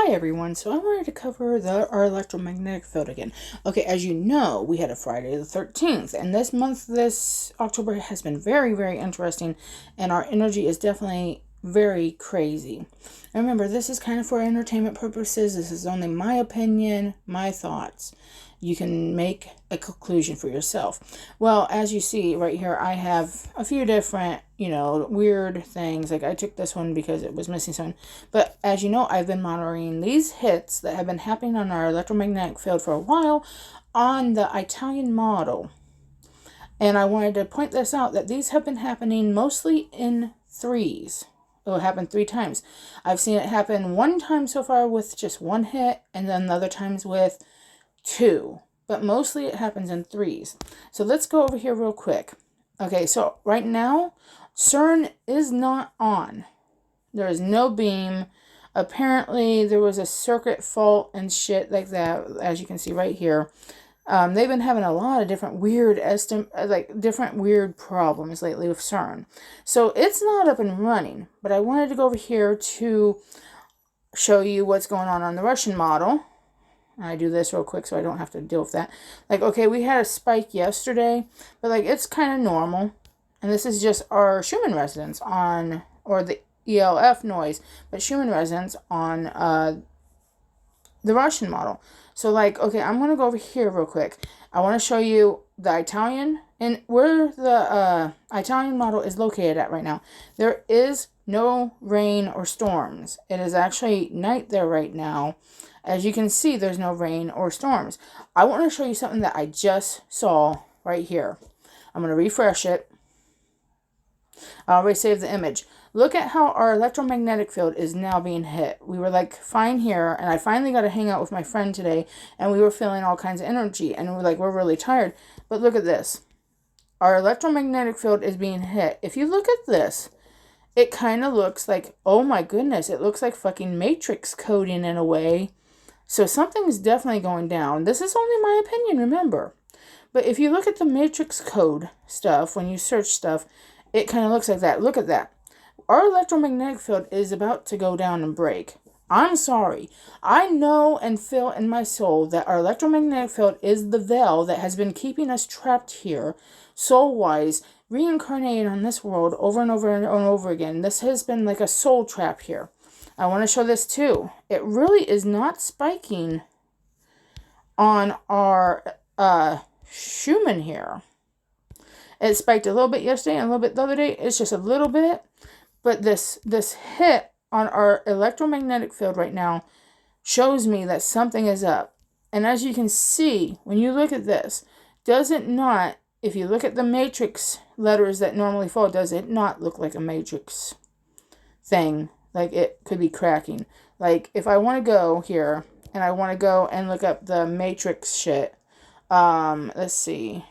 Hi everyone, so I wanted to cover our electromagnetic field again. Okay, as you know, we had a Friday the 13th, and this October has been very, very interesting, and our energy is definitely very crazy. And remember, this is kind of for entertainment purposes. This is only my opinion, my thoughts. You can make a conclusion for yourself. Well, as you see right here, I have a few different, weird things. Like I took this one because it was missing something. But as you know, I've been monitoring these hits that have been happening on our electromagnetic field for a while on the Italian model. And I wanted to point this out that these have been happening mostly in threes. It will happen 3 times. I've seen it happen 1 time so far with just 1 hit, and then other times with 2, but mostly it happens in 3s. So let's go over here real quick. Okay, so right now, CERN is not on. There is no beam. Apparently, there was a circuit fault and shit like that, as you can see right here. They've been having a lot of different weird different weird problems lately with CERN. So it's not up and running, but I wanted to go over here to show you what's going on the Russian model. I do this real quick so I don't have to deal with that. Okay, we had a spike yesterday, but it's kind of normal. And this is just our Schumann resonance on, or the ELF noise, but Schumann resonance on the Russian model. So okay, I'm going to go over here real quick. I want to show you the Italian, and where the Italian model is located at right now. There is no rain or storms. It is actually night there right now. As you can see, there's no rain or storms. I want to show you something that I just saw right here. I'm going to refresh it. I already saved the image. Look at how our electromagnetic field is now being hit. We were fine here, and I finally got to hang out with my friend today, and we were feeling all kinds of energy, and we're really tired. But look at this. Our electromagnetic field is being hit. If you look at this, it kind of looks like, oh my goodness, it looks like fucking matrix coding in a way. So something's definitely going down. This is only my opinion, remember. But if you look at the matrix code stuff, when you search stuff, it kind of looks like that. Look at that. Our electromagnetic field is about to go down and break. I'm sorry. I know and feel in my soul that our electromagnetic field is the veil that has been keeping us trapped here, soul-wise, reincarnated on this world over and over and over again. This has been like a soul trap here. I want to show this too. It really is not spiking on our Schumann here. It spiked a little bit yesterday and a little bit the other day. It's just a little bit. But this hit on our electromagnetic field right now shows me that something is up. And as you can see, when you look at this, does it not, if you look at the matrix letters that normally fall, does it not look like a matrix thing? It could be cracking. If I want to go here, and I want to go and look up the matrix shit. Let's see.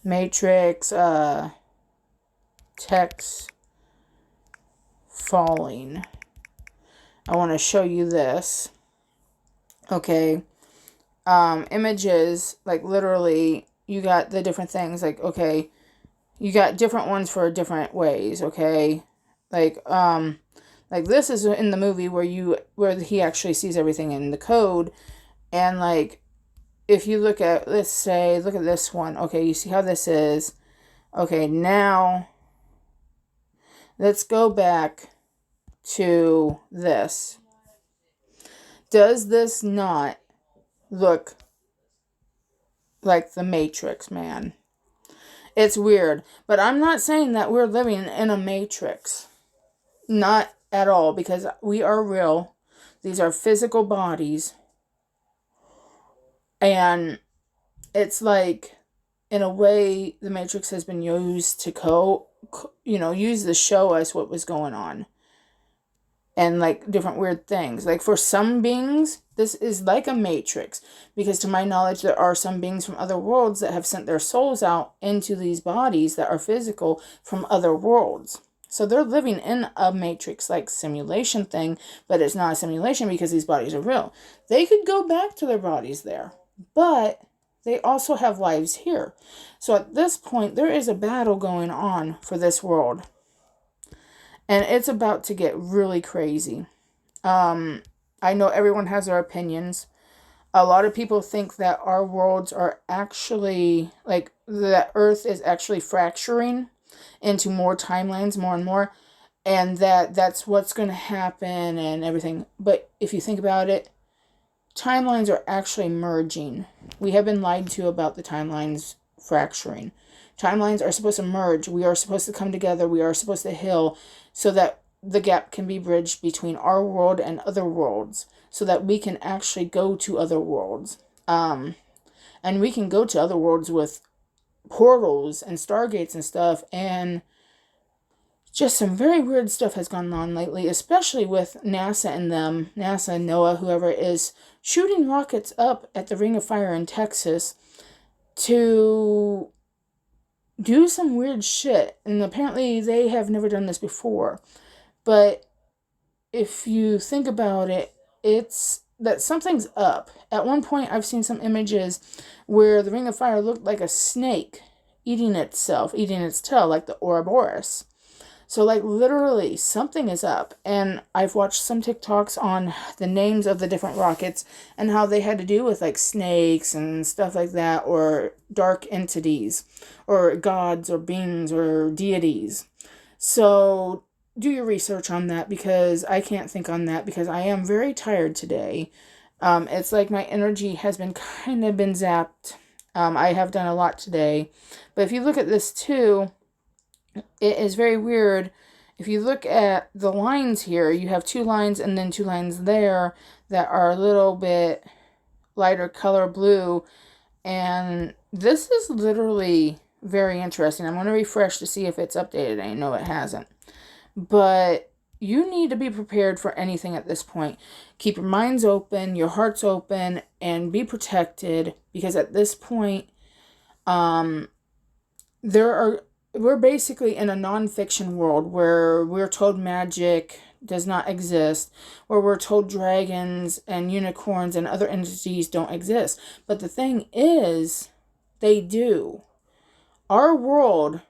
Matrix, text falling. I want to show you this. Okay. Images, literally, you got the different things. Okay, you got different ones for different ways, okay? This is in the movie where he actually sees everything in the code. And if you look at, look at this one. Okay, you see how this is. Okay, now let's go back to this. Does this not look like the Matrix, man? It's weird, but I'm not saying that we're living in a matrix. Not at all, because we are real. These are physical bodies. And it's in a way, the matrix has been used to used to show us what was going on. And different weird things. For some beings, this is like a matrix. Because to my knowledge, there are some beings from other worlds that have sent their souls out into these bodies that are physical from other worlds. So they're living in a matrix simulation thing, but it's not a simulation because these bodies are real. They could go back to their bodies there, but they also have lives here. So at this point, there is a battle going on for this world. And it's about to get really crazy. I know everyone has their opinions. A lot of people think that our worlds are actually, like, the Earth is actually fracturing into more timelines, more and more, and that's what's going to happen and everything. But if you think about it, timelines are actually merging. We have been lied to about the timelines fracturing. Timelines are supposed to merge. We are supposed to come together. We are supposed to heal so that the gap can be bridged between our world and other worlds so that we can actually go to other worlds. And we can go to other worlds with portals and stargates and stuff, and just some very weird stuff has gone on lately, especially with NASA and them, NASA, NOAA, whoever it is, shooting rockets up at the Ring of Fire in Texas to do some weird shit. And apparently they have never done this before. But if you think about it, it's that something's up. At one point, I've seen some images where the Ring of Fire looked like a snake eating itself, eating its tail, like the Ouroboros. So, like, literally, something is up. And I've watched some TikToks on the names of the different rockets and how they had to do with, like, snakes and stuff like that, or dark entities, or gods, or beings, or deities. So, do your research on that, because I can't think on that, because I am very tired today. It's like my energy has been kind of been zapped. I have done a lot today. But if you look at this, too, it is very weird. If you look at the lines here, you have 2 lines and then 2 lines there that are a little bit lighter color blue. And this is literally very interesting. I'm going to refresh to see if it's updated. I know it hasn't. But you need to be prepared for anything at this point. Keep your minds open, your hearts open, and be protected. Because at this point, we're basically in a non-fiction world where we're told magic does not exist, where we're told dragons and unicorns and other entities don't exist. But the thing is, they do. Our world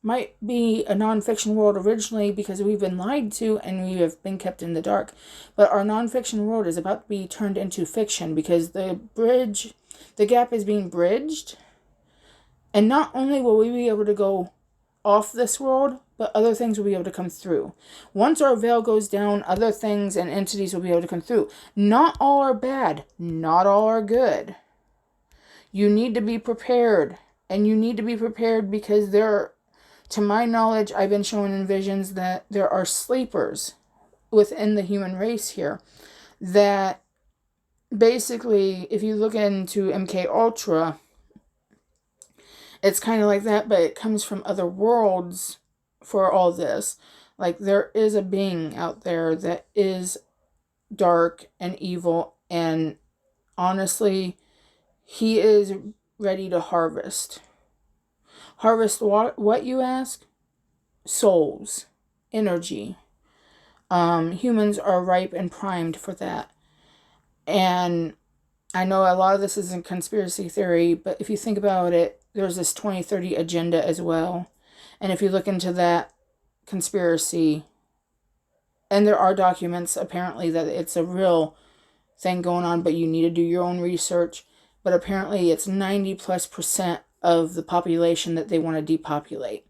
might be a non-fiction world originally because we've been lied to and we have been kept in the dark. But our non-fiction world is about to be turned into fiction because the gap is being bridged. And not only will we be able to go off this world, but other things will be able to come through. Once our veil goes down, other things and entities will be able to come through. Not all are bad. Not all are good. You need to be prepared. And you need to be prepared because to my knowledge, I've been shown in visions that there are sleepers within the human race here. That basically, if you look into MK Ultra, it's kind of like that, but it comes from other worlds for all this. Like, there is a being out there that is dark and evil, and honestly, he is ready to harvest. Harvest what, you ask? Souls. Energy. Humans are ripe and primed for that. And I know a lot of this isn't conspiracy theory, but if you think about it, there's this 2030 agenda as well. And if you look into that conspiracy, and there are documents apparently that it's a real thing going on, but you need to do your own research. But apparently it's 90+% of the population that they want to depopulate.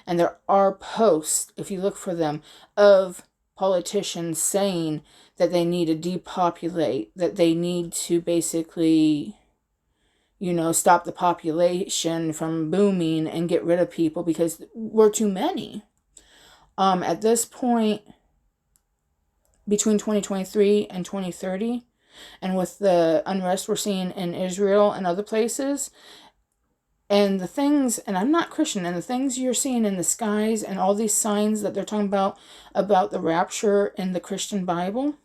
And there are posts, if you look for them, of politicians saying that they need to depopulate, that they need to basically, stop the population from booming and get rid of people because we're too many. At this point, between 2023 and 2030, and with the unrest we're seeing in Israel and other places, and the things, and I'm not Christian, and the things you're seeing in the skies and all these signs that they're talking about the rapture in the Christian Bible,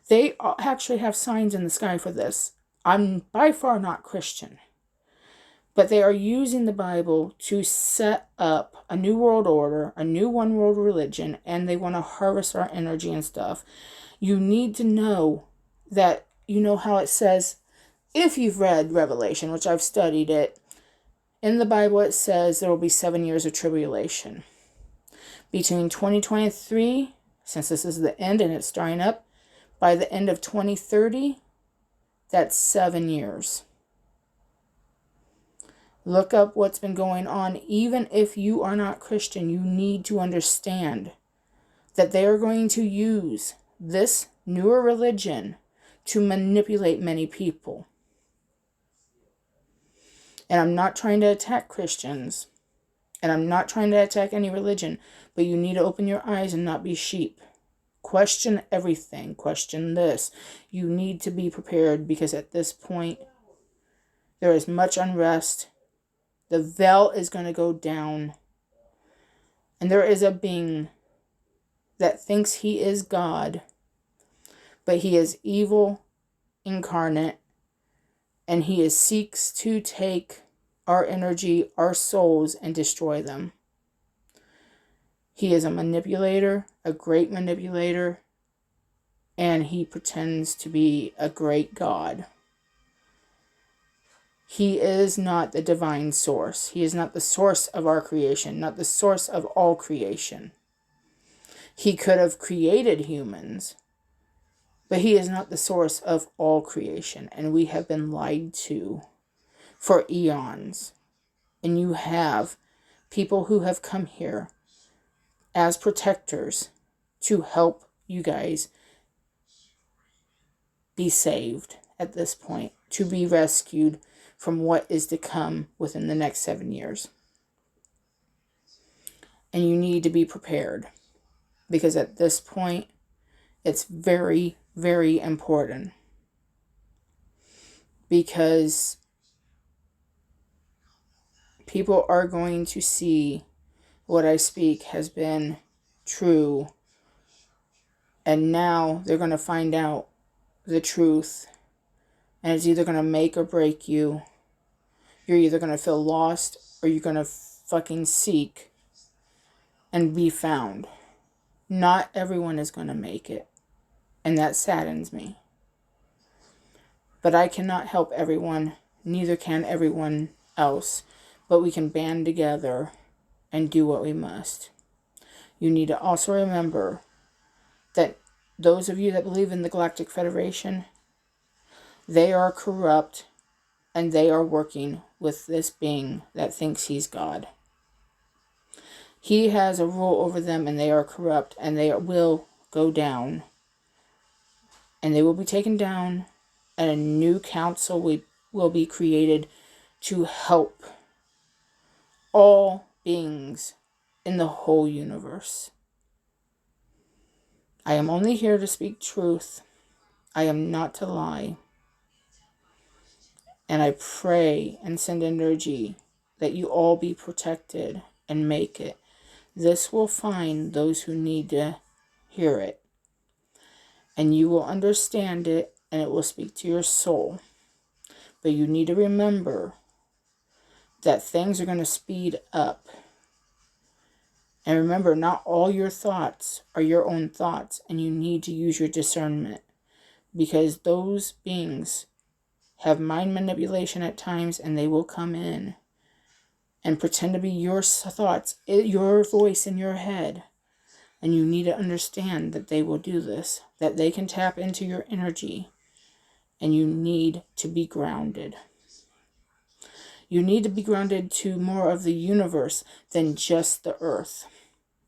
they actually have signs in the sky for this. I'm by far not Christian, but they are using the Bible to set up a new world order, a new one world religion, and they want to harvest our energy and stuff. You need to know that, how it says, if you've read Revelation, which I've studied it, in the Bible it says there will be 7 years of tribulation. Between 2023, since this is the end and it's drying up, by the end of 2030, that's 7 years. Look up what's been going on. Even if you are not Christian, you need to understand that they are going to use this newer religion to manipulate many people. And I'm not trying to attack Christians, and I'm not trying to attack any religion, but you need to open your eyes and not be sheep. Question everything. Question this. You need to be prepared, because at this point, there is much unrest. The veil is going to go down. And there is a being that thinks he is God, but he is evil incarnate, and he seeks to take our energy, our souls, and destroy them. He is a manipulator, a great manipulator, and he pretends to be a great God. He is not the divine source. He is not the source of our creation, not the source of all creation. He could have created humans, but he is not the source of all creation, and we have been lied to for eons. And you have people who have come here as protectors to help you guys be saved at this point, to be rescued from what is to come within the next 7 years. And you need to be prepared, because at this point, it's very, very important. Because people are going to see what I speak has been true, and now they're going to find out the truth, and it's either going to make or break you. You're either going to feel lost, or you're going to fucking seek and be found. Not everyone is going to make it, and that saddens me. But I cannot help everyone, neither can everyone else, but we can band together and do what we must. You need to also remember that those of you that believe in the Galactic Federation, they are corrupt, and they are working with this being that thinks he's God. He has a rule over them, and they are corrupt, and they will go down. And they will be taken down, and a new council will be created to help all beings in the whole universe. I am only here to speak truth. I am not to lie. And I pray and send energy that you all be protected and make it. This will find those who need to hear it. And you will understand it, and it will speak to your soul. But you need to remember that things are going to speed up. And remember, not all your thoughts are your own thoughts, and you need to use your discernment, because those beings have mind manipulation at times, and they will come in and pretend to be your thoughts, your voice in your head. And you need to understand that they will do this, that they can tap into your energy, and you need to be grounded. You need to be grounded to more of the universe than just the earth.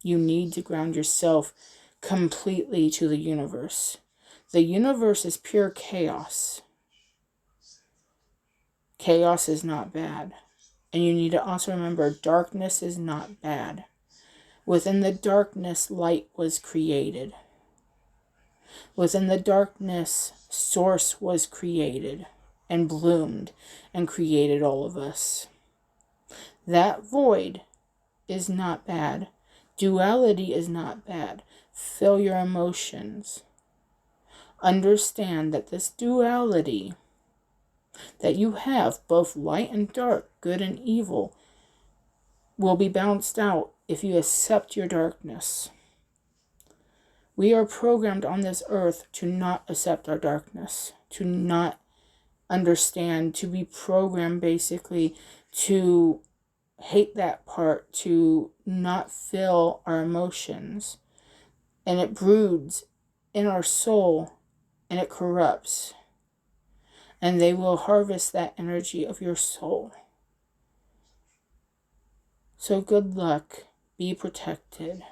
You need to ground yourself completely to the universe. The universe is pure chaos. Chaos is not bad. And you need to also remember, darkness is not bad. Within the darkness, light was created. Within the darkness, Source was created and bloomed and created all of us. That void is not bad. Duality is not bad. Feel your emotions. Understand that this duality that you have, both light and dark, good and evil, will be balanced out if you accept your darkness. We are programmed on this earth to not accept our darkness, to not understand, to be programmed basically to hate that part, to not feel our emotions. And it broods in our soul and it corrupts. And they will harvest that energy of your soul. So good luck. Be protected.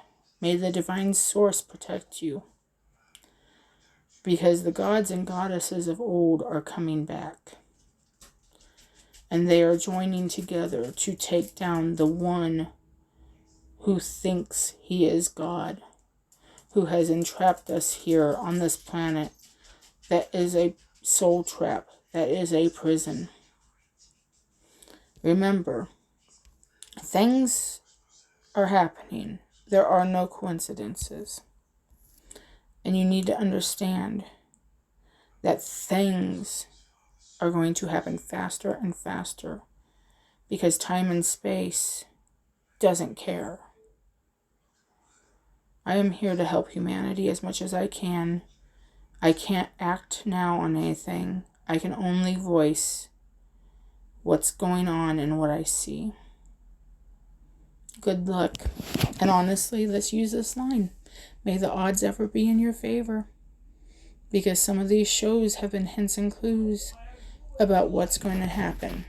May the divine source protect you. Because the gods and goddesses of old are coming back. And they are joining together to take down the one who thinks he is God, who has entrapped us here on this planet. That is a soul trap. That is a prison. Remember, things are happening. There are no coincidences. And you need to understand that things are going to happen faster and faster because time and space doesn't care. I am here to help humanity as much as I can. I can't act now on anything. I can only voice what's going on and what I see. Good luck. And honestly, let's use this line. May the odds ever be in your favor. Because some of these shows have been hints and clues about what's going to happen.